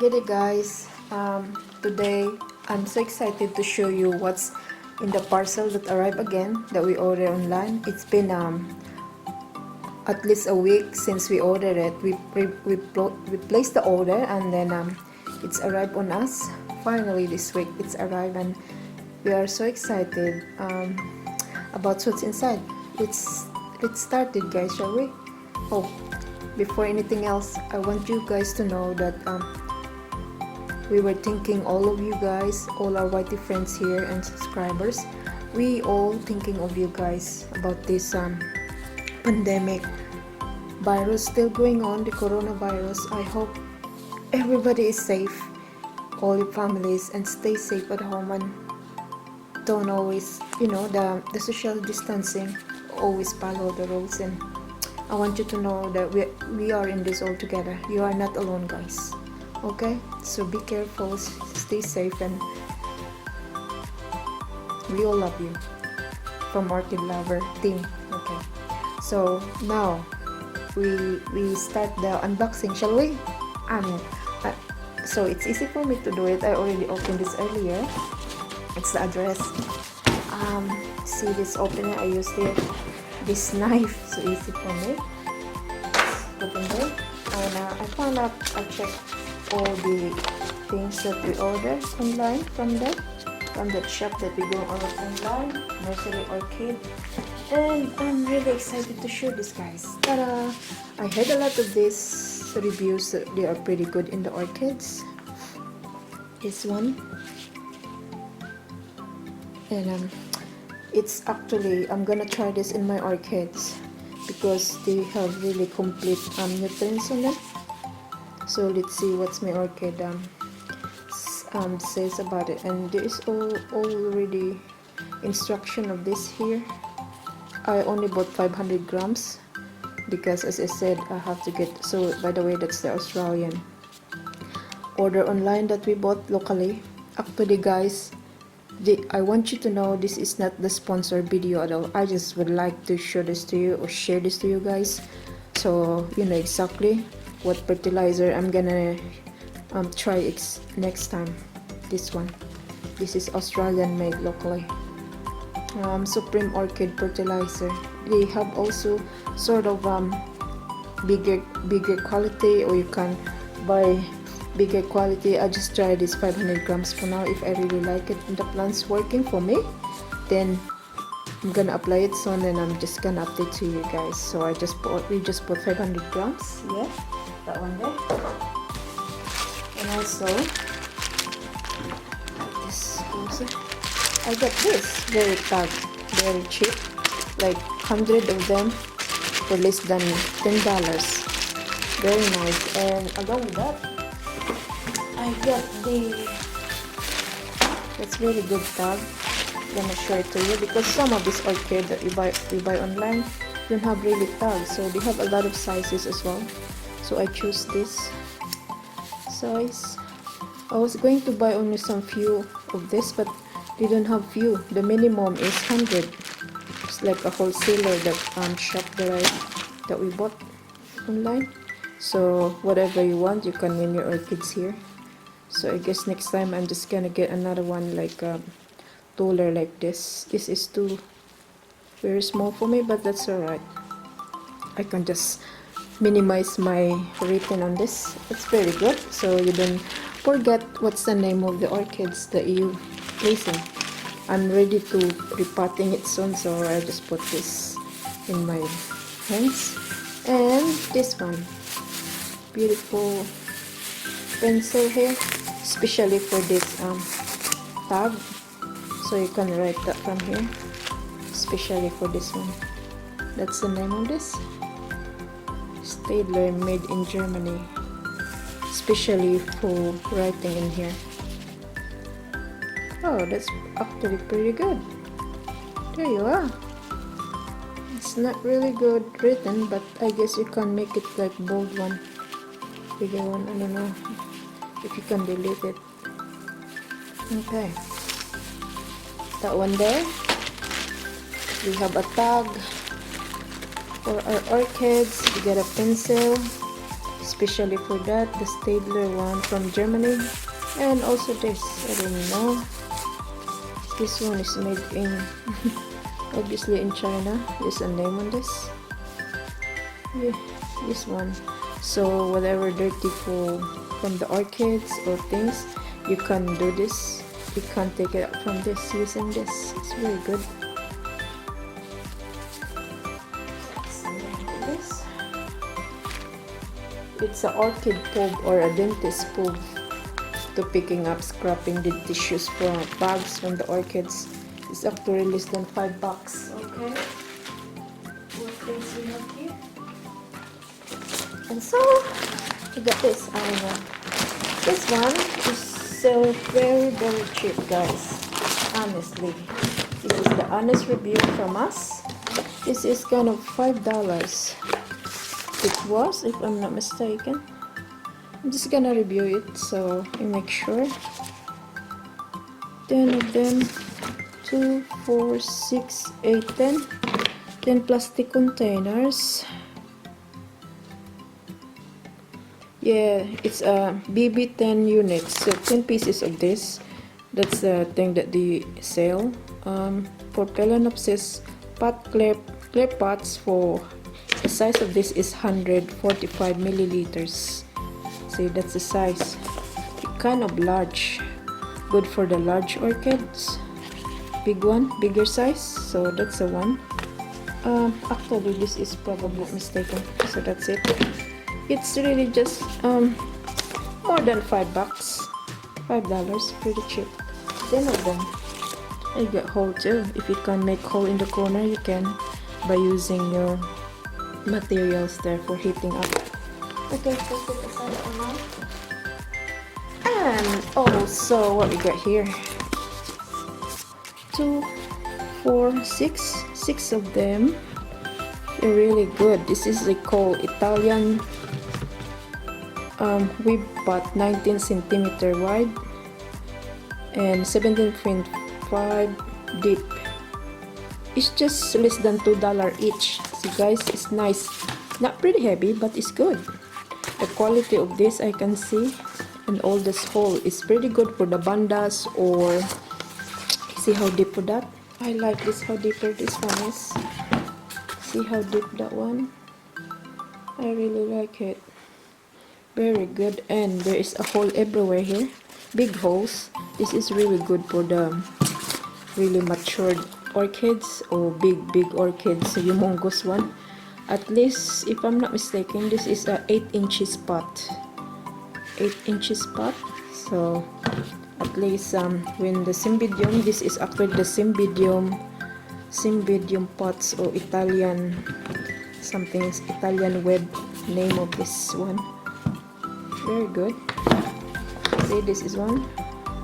Good day guys, today I'm so excited to show you what's in the parcel that arrived again that we ordered online. It's been at least a week since we ordered it. We placed the order and then it's arrived on us. Finally this week it's arrived and we are so excited about what's inside. Let's start it guys, shall we? Oh, before anything else, I want you guys to know that we were thinking, all of you guys, all our whitey friends here and subscribers, we all thinking of you guys about this pandemic virus still going on, the coronavirus. I hope everybody is safe, all your families, and stay safe at home and don't always, the social distancing, always follow the rules. And I want you to know that we are in this all together. You are not alone guys. Okay, so be careful, stay safe, and we all love you from Orchid Lover team. Okay, so now we start the unboxing, shall we? So it's easy for me to do it. I already opened this earlier. It's the address. See this opener, I used this knife, so easy for me. Put in there, and I found out, I checked all the things that we ordered online from that shop that we go order online, Nursery Orchid. And I'm really excited to show this guys. Ta-da! I heard a lot of these reviews that they are pretty good in the orchids. This one, and it's actually, I'm gonna try this in my orchids because they have really complete nutrients on them. So let's see what's my orchid says about it. And there is already instruction of this here. I only bought 500 grams because, as I said, I have to get. So by the way, that's the Australian order online that we bought locally. Actually guys, I want you to know this is not the sponsored video at all. I just would like to show this to you or share this to you guys, so you know exactly what fertilizer I'm gonna try next time. This one, this is Australian made locally. Supreme Orchid fertilizer. They have also sort of bigger quality, or you can buy bigger quality. I just tried this 500 grams for now. If I really like it and the plant's working for me, then I'm gonna apply it soon and I'm just gonna update to you guys. So we just bought 500 grams. Yeah, that one there. And also this also, I got this very tag, very cheap, like 100 of them for less than $10. Very nice. And along with that, I got that's very good tag. I'm gonna show it to you because some of this orchid that we buy online don't have really tags, so they have a lot of sizes as well. So I choose this size. I was going to buy only some few of this, but they don't have few. The minimum is 100. It's like a wholesaler shop that we bought online. So whatever you want, you can win your orchids here. So I guess next time I'm just gonna get another one like taller like this. This is too very small for me, but that's alright. I can just minimize my rating on this. It's very good, so you don't forget what's the name of the orchids that you placing. I'm ready to repotting it soon, so I just put this in my hands. And this one, beautiful pencil here, especially for this tag, so you can write that from here, especially for this one. That's the name of this, Stadler, made in Germany, especially for writing in here. Oh, that's actually pretty good. There you are. It's not really good written, but I guess you can make it like bold one, bigger one. I don't know if you can delete it. Okay, that one there. We have a tag for our orchids. We get a pencil, especially for that. The Stadler one from Germany, and also this, I don't know, this one is made in obviously in China. There's a name on this. Yeah, this one. So whatever dirty from the orchids or things, you can do this. You can take it out from this using this. It's very good. This. It's an orchid probe or a dentist probe to picking up, scrapping the tissues from bags from the orchids. It's actually less than $5. Okay. What things we have here? And so we got this. This one is so very cheap, guys. Honestly, this is the honest review from us. This is kind of $5. It was, if I'm not mistaken. I'm just gonna review it so I make sure. 10 of them. 2, 4, 6, 8, 10. 10 plastic containers. Yeah, it's a BB 10 units, so 10 pieces of this. That's the thing that they sell. For Phalaenopsis pot clear pots, for the size of this is 145 milliliters. See, that's the size. Kind of large. Good for the large orchids. Big one, bigger size. So that's the one. Actually, this is probably mistaken. So that's it. It's really just more than $5. $5, pretty cheap. 10 of them. You get hole too. If you can make hole in the corner, you can by using your materials there for heating up. Okay, so put aside for now. And also what we got here. 2, 4, 6 of them. They're really good. This is called Italian whip pot, 19 centimeter wide and 17.5 deep. It's just less than $2 each. See guys, it's nice. Not pretty heavy, but it's good. The quality of this I can see, and all this hole is pretty good for the bandas, or see how deep for that. I like this, how deeper this one is. See how deep that one. I really like it. Very good. And there is a hole everywhere here, big holes. This is really good for the really matured orchids or big orchids, the humongous one. At least, if I'm not mistaken, this is a 8 inches pot. 8 inches pot. So at least when the Cymbedium, this is actually the Cymbedium pots, or Italian something, Italian web name of this one. Very good. See, this is one,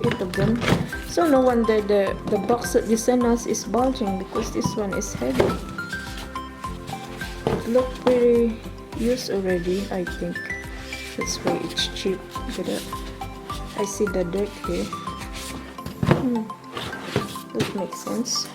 8 of them. So no wonder the box that they sent us is bulging, because this one is heavy. It looked pretty used already, I think. That's why it's cheap. Look at that. I see the dirt here. That makes sense.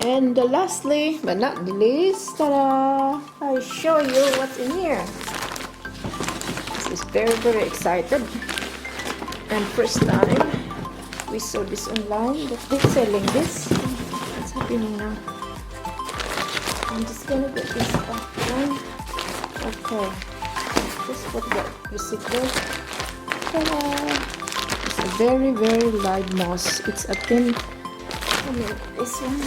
And lastly, but not the least, ta-da! I show you what's in here. This is very excited. And first time we saw this online, that they're selling this. What's happening now? I'm just gonna get this offline. Okay. Just put the receipt there. Ta-da! It's a very live moss. It's a 10. I mean, this one,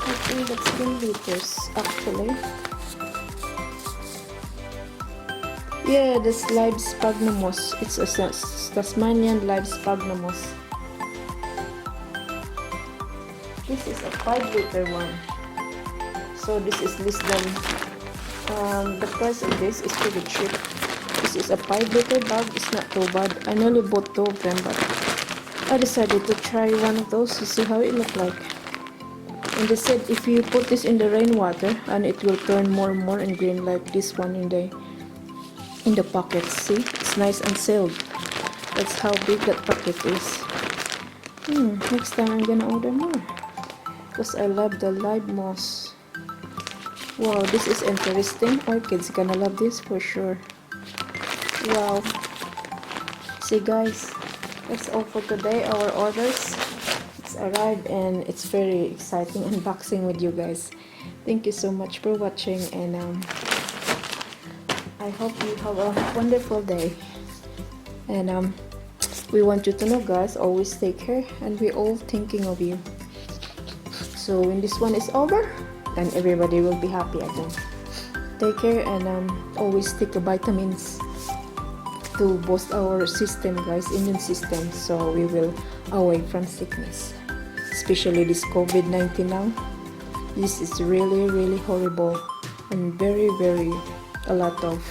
I think that's 10 liters actually. Yeah, this live sphagnamosss. It's a Tasmanian live sphagnamosss. This is a 5-liter one. So this is less than the price of this is pretty cheap. This is a 5-liter bag. It's not too bad. I nearly bought 2 of them, but I decided to try one of those to see how it looked like. And they said if you put this in the rainwater, and it will turn more and more and green like this one in the pocket. See, it's nice and sealed. That's how big that packet is. Next time I'm gonna order more, because I love the live moss. Wow, this is interesting. Orchids gonna love this for sure. Wow. See guys, that's all for today. Our orders, it's arrived and it's very exciting unboxing with you guys. Thank you so much for watching, and I hope you have a wonderful day. And we want you to know guys, always take care, and we're all thinking of you. So when this one is over, then everybody will be happy again. Take care, and always take the vitamins to boost our system guys, immune system, so we will away from sickness, especially this COVID-19 now. This is really horrible, and very a lot of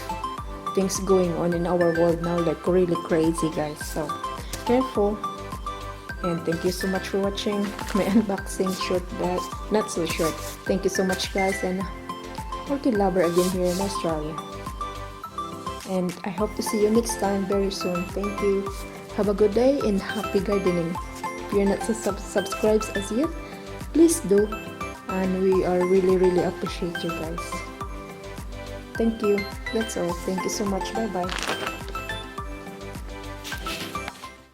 things going on in our world now, like really crazy guys. So careful, and thank you so much for watching my unboxing short, but not so short. Thank you so much guys, and orchid lover again here in Australia, and I hope to see you next time very soon. Thank you, have a good day, and happy gardening. If you're not subscribed as yet, please do, and we are really appreciate you guys. Thank you, that's all. Thank you so much. Bye bye.